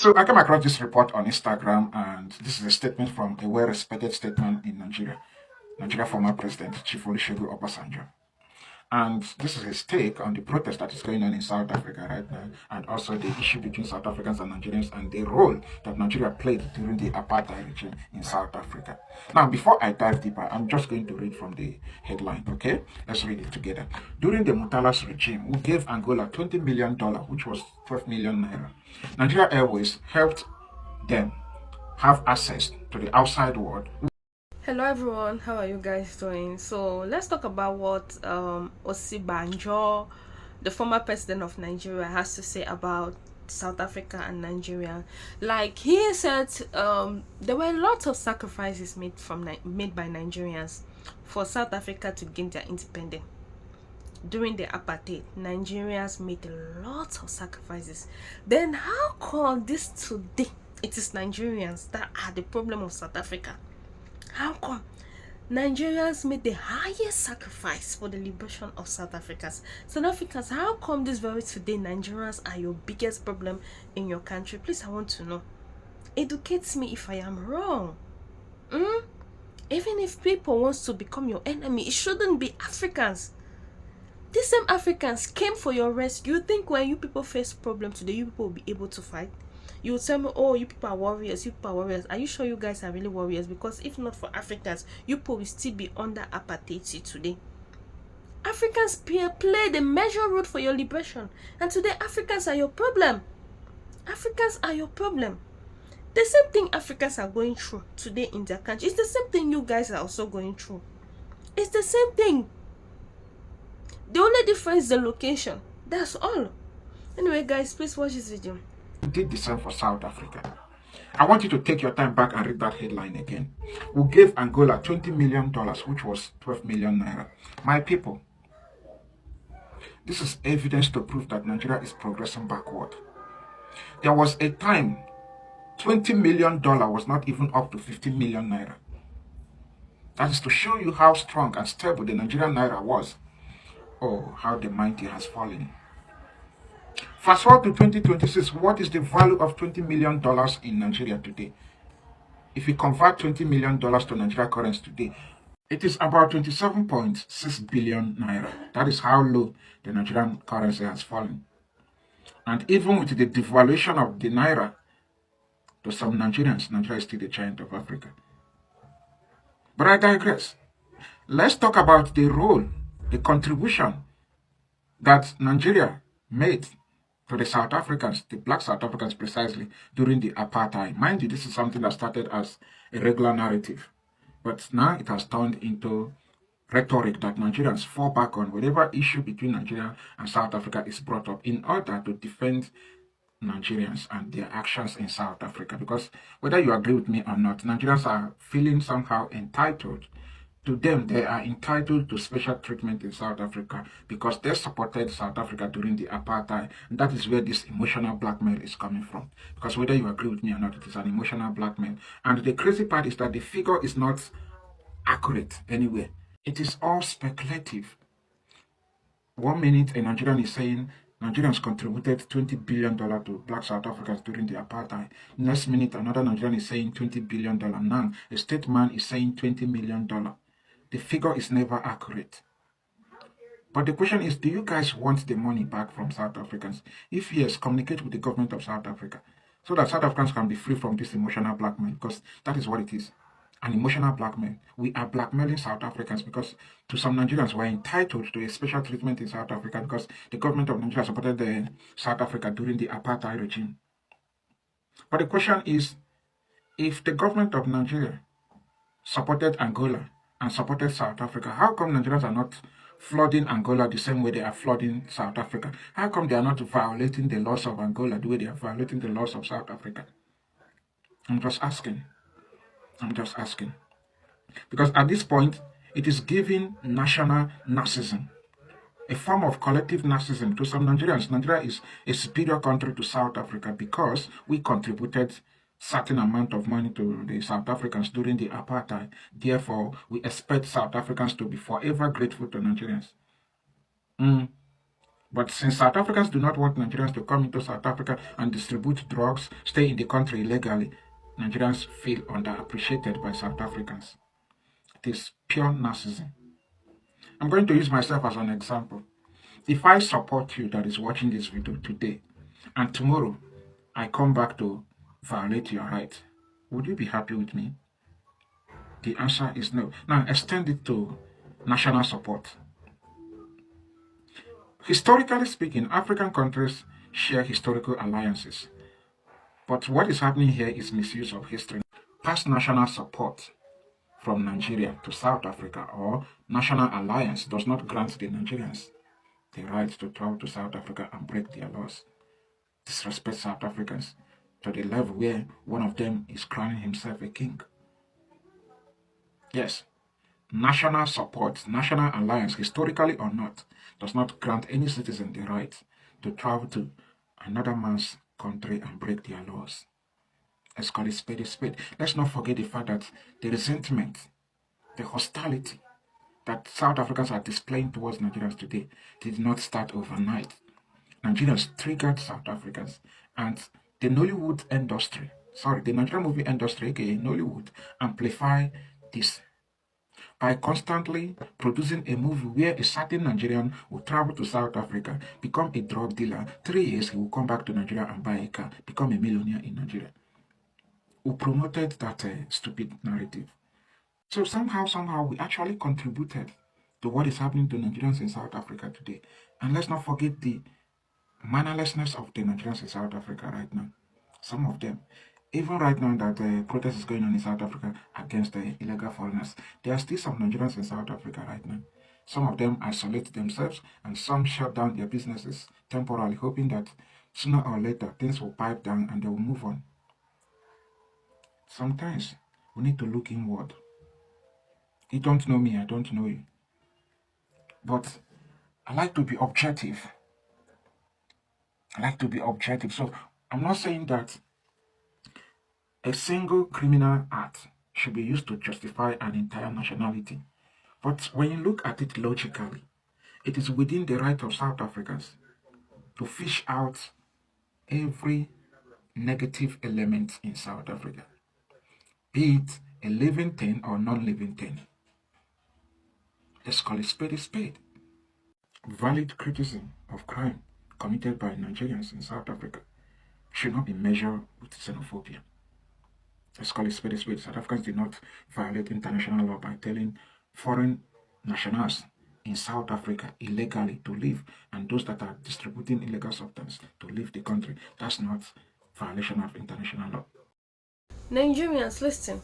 So I came across this report on Instagram, and this is a statement from a well-respected statement in Nigeria former President Chief Olusegun Obasanjo. And this is his take on the protest that is going on in South Africa right now, and also the issue between South Africans and Nigerians, and the role that Nigeria played during the apartheid regime in South Africa. Now, before I dive deeper, I'm just going to read from the headline, okay? Let's read it together. During the Mutala's regime, who gave Angola $20 million, which was 12 million naira, Nigeria Airways helped them have access to the outside world. Hello everyone, how are you guys doing? So let's talk about what Obasanjo, the former president of Nigeria, has to say about South Africa and Nigeria. Like he said, there were lots of sacrifices made by Nigerians for South Africa to gain their independence. During the apartheid, Nigerians made a lot of sacrifices. Then how come this today it is Nigerians that are the problem of South Africa? How come Nigerians made the highest sacrifice for the liberation of South Africans? South Africans, how come this very today Nigerians are your biggest problem in your country? Please, I want to know. Educate me if I am wrong. Even if people wants to become your enemy, it shouldn't be Africans. These same Africans came for your rescue. You think when you people face problem today, you people will be able to fight? You will tell me, oh, you people are warriors, you people are warriors. Are you sure you guys are really warriors? Because if not for Africans, you people will still be under apartheid today. Africans played a major role for your liberation. And today, Africans are your problem. Africans are your problem. The same thing Africans are going through today in their country. It's the same thing you guys are also going through. It's the same thing. The only difference is the location. That's all. Anyway, guys, please watch this video. Did the same for South Africa. I want you to take your time back and read that headline again. We gave Angola $20 million, which was 12 million naira. My people, this is evidence to prove that Nigeria is progressing backward. There was a time $20 million was not even up to 15 million naira. That is to show you how strong and stable the Nigerian naira was. Oh, how the mighty has fallen. Fast forward to 2026, what is the value of $20 million in Nigeria today? If we convert $20 million to Nigeria currency today, it is about 27.6 billion naira. That is how low the Nigerian currency has fallen. And even with the devaluation of the naira, to some Nigerians, Nigeria is still the giant of Africa. But I digress. Let's talk about the role, the contribution that Nigeria made to the South Africans, the black South Africans precisely, during the apartheid. Mind you, this is something that started as a regular narrative, but now it has turned into rhetoric that Nigerians fall back on whenever issue between Nigeria and South Africa is brought up in order to defend Nigerians and their actions in South Africa. Because whether you agree with me or not, Nigerians are feeling somehow entitled. To them, they are entitled to special treatment in South Africa because they supported South Africa during the apartheid. And that is where this emotional blackmail is coming from. Because whether you agree with me or not, it is an emotional blackmail. And the crazy part is that the figure is not accurate anywhere. It is all speculative. 1 minute, a Nigerian is saying Nigerians contributed $20 billion to black South Africans during the apartheid. Next minute, another Nigerian is saying $20 billion. Now, a state man is saying $20 million. The figure is never accurate. But the question is, do you guys want the money back from South Africans? If yes, communicate with the government of South Africa so that South Africans can be free from this emotional blackmail, because that is what it is. An emotional blackmail. We are blackmailing South Africans because to some Nigerians we're entitled to a special treatment in South Africa because the government of Nigeria supported the South Africa during the apartheid regime. But the question is, if the government of Nigeria supported Angola and supported South Africa, how come Nigerians are not flooding Angola the same way they are flooding South Africa? How come they are not violating the laws of Angola the way they are violating the laws of South Africa? I'm just asking. Because at this point, it is giving national narcissism, a form of collective narcissism to some Nigerians. Nigeria is a superior country to South Africa because we contributed certain amount of money to the South Africans during the apartheid. Therefore, we expect South Africans to be forever grateful to Nigerians. But since South Africans do not want Nigerians to come into South Africa and distribute drugs, stay in the country illegally, Nigerians feel underappreciated by South Africans. It is pure narcissism. I'm going to use myself as an example. If I support you that is watching this video today, and tomorrow I come back to violate your right, would you be happy with me? The answer is no. Now extend it to national support. Historically speaking, African countries share historical alliances. But what is happening here is misuse of history. Past national support from Nigeria to South Africa or national alliance does not grant the Nigerians the right to travel to South Africa and break their laws, disrespect South Africans to the level where one of them is crowning himself a king. Yes, national support, national alliance, historically or not, does not grant any citizen the right to travel to another man's country and break their laws. Let's call it spade a spade. Let's not forget the fact that the resentment, the hostility that South Africans are displaying towards Nigerians today did not start overnight. Nigerians triggered South Africans, and the Nollywood industry, the Nigerian movie industry, aka Nollywood, amplify this by constantly producing a movie where a certain Nigerian will travel to South Africa, become a drug dealer. 3 years, he will come back to Nigeria and buy a car, become a millionaire in Nigeria. Who promoted that stupid narrative. So somehow, we actually contributed to what is happening to Nigerians in South Africa today. And let's not forget the mannerlessness of the Nigerians in South Africa right now. Some of them. Even right now that protest is going on in South Africa against illegal foreigners, there are still some Nigerians in South Africa right now. Some of them isolate themselves and some shut down their businesses temporarily, hoping that sooner or later things will pipe down and they will move on. Sometimes we need to look inward. You don't know me, I don't know you. But I like to be objective. So I'm not saying that a single criminal act should be used to justify an entire nationality. But when you look at it logically, it is within the right of South Africans to fish out every negative element in South Africa, be it a living thing or non-living thing. Let's call it spade a spade. Valid criticism of crime committed by Nigerians in South Africa should not be measured with xenophobia. Let's call it spade a spade. South Africans did not violate international law by telling foreign nationals in South Africa illegally to leave, and those that are distributing illegal substance to leave the country. That's not violation of international law. Nigerians, listen.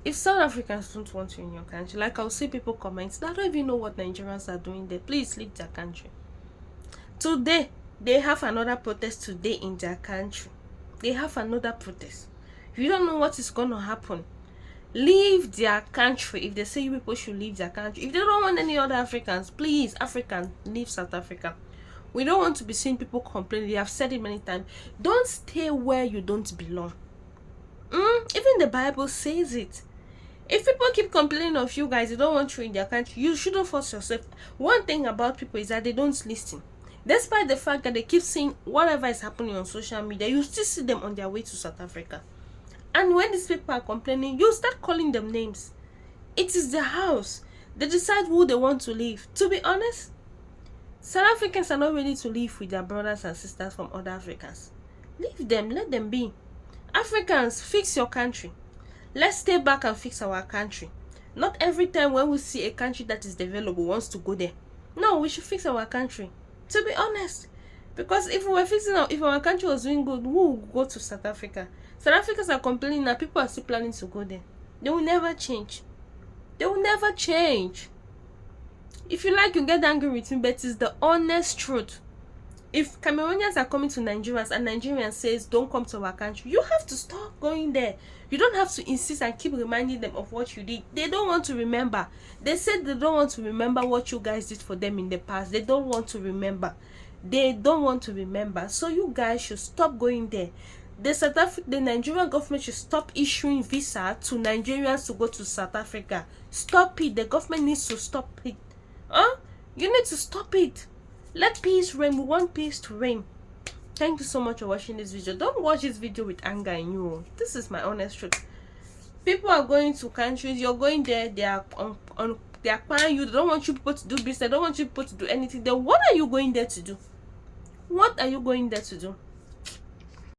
If South Africans don't want you in your country, like I'll see people comment, I don't even know what Nigerians are doing there. Please leave their country. Today, they have another protest today in their country. They have another protest. You don't know what is going to happen. Leave their country. If they say you people should leave their country, if they don't want any other Africans, please, Africans, leave South Africa. We don't want to be seeing people complaining. They have said it many times. Don't stay where you don't belong. Even the Bible says it. If people keep complaining of you guys, they don't want you in their country, you shouldn't force yourself. One thing about people is that they don't listen. Despite the fact that they keep saying whatever is happening on social media, you still see them on their way to South Africa. And when these people are complaining, you start calling them names. It is their house. They decide who they want to leave. To be honest, South Africans are not ready to live with their brothers and sisters from other Africans. Leave them, let them be. Africans, fix your country. Let's stay back and fix our country. Not every time when we see a country that is developed, we want to go there. No, we should fix our country. To be honest. Because if we were if our country was doing good, who would go to South Africa? South Africans are complaining that people are still planning to go there. They will never change. They will never change. If you like, you get angry with me, but it's the honest truth. If Cameroonians are coming to Nigerians and Nigerians says don't come to our country, you have to stop going there. You don't have to insist and keep reminding them of what you did. They don't want to remember. They said they don't want to remember what you guys did for them in the past. They don't want to remember. They don't want to remember. So you guys should stop going there. The Nigerian government should stop issuing visa to Nigerians to go to South Africa. Stop it. The government needs to stop it. You need to stop it. Let peace reign. We want peace to reign. Thank you so much for watching this video. Don't watch this video with anger in you. This is my honest truth. People are going to countries, you're going there, they are they are acquiring you, they don't want you people to do business, they don't want you people to do anything. Then what are you going there to do? What are you going there to do?